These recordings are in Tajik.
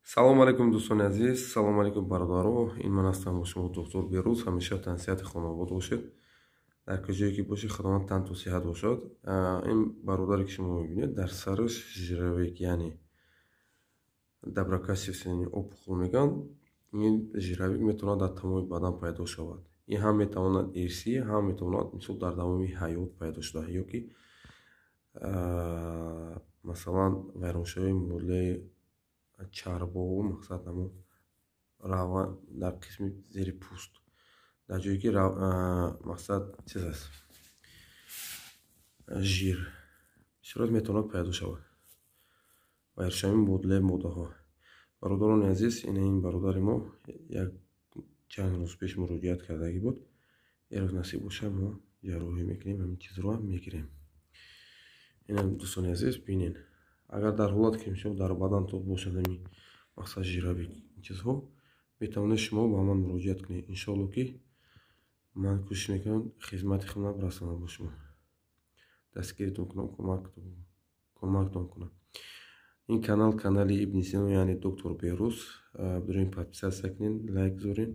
Салом алейкум дӯстони азиз, салом алейкум бародаро. Ин ман ҳастам бо шумо доктор Берӯз. Ҳамеша тансиҳати хонавод бошед. Дар куҷое ки бошед худованд танту сиҳат бошад. Ин бародаре ки шумо мебинед дар сараш жиравек, яъне дабракасивсени опухол меган. Ин жиравек метавонад дар тамоми бадан пайдо шавад. Ин ҳам метавонад ирсӣ, ҳам метавонад мисол дар давоми ҳаёт пайдо шуда, ё ки масалан вайроншавии мубодилаи чарбову мақсад ҳамон равған дар қисми зери пӯст, дар ҷое ки мақсад чиз аст, жир широт метавонад пайдо шавад. Вайроншавии мубодилаи моддаҳо. Бародарони азиз, ин бародари мо як чанд рӯз пеш муроҷиат кардагӣ буд. Ерӯз насиб боша мо ҷарроҳӣ мекунем, ҳамин чизро ҳам мегирем. Инам дӯстони азиз бинен, агар дар ҳолате ки шумо дар бадантон бошад ҳамин мақсад жиравек чизҳо, метавонед шумо ба ман муроҷиат кунед. Иншоалло ки ман кӯшиш мекунам хизмати худам расонам ба шумо, дастгиритон кунам, кӯмактон кунам. Ин канали Ибни Сино, яъне доктор Берӯз. Бирӯин подписатсия кунед, лайк гузоред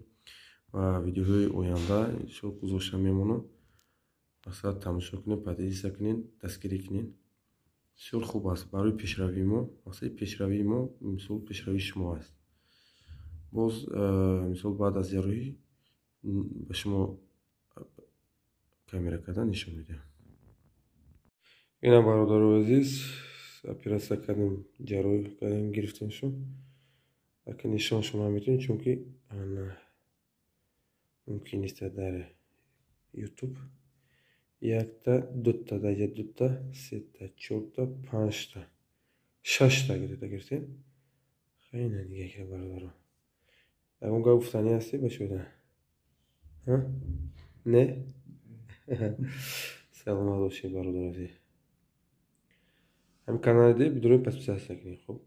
ва видеоҳои оянда иншоалло гузошта мемонад. Мақсад тамошо кунед, подписатсия кунед, дастгирӣ кунед. بسیار خوب است برای پیشروی ما. واسه پیشروی ما مثال پیشروی شما است. باز مثال بعد از جراحی به شما کامera کردن نشون میدم. اینا برادر عزیز اپراسیا کردیم، جراحی کردیم، گرفتیم شو. لیکن نشان شما میتونید چون که ممکن نیست در یوتیوب якта, дута, даҷа дута, сета, чорта, панҷта, шашта гирифта гирифтем. Хайна дига ки бародаро. Ягон гап гуфтанӣ ҳасти ба шуда? Не? Саломат бошед бародаро азиз. Ҳам канали дид, бидурои подписатсия кунед, хуб?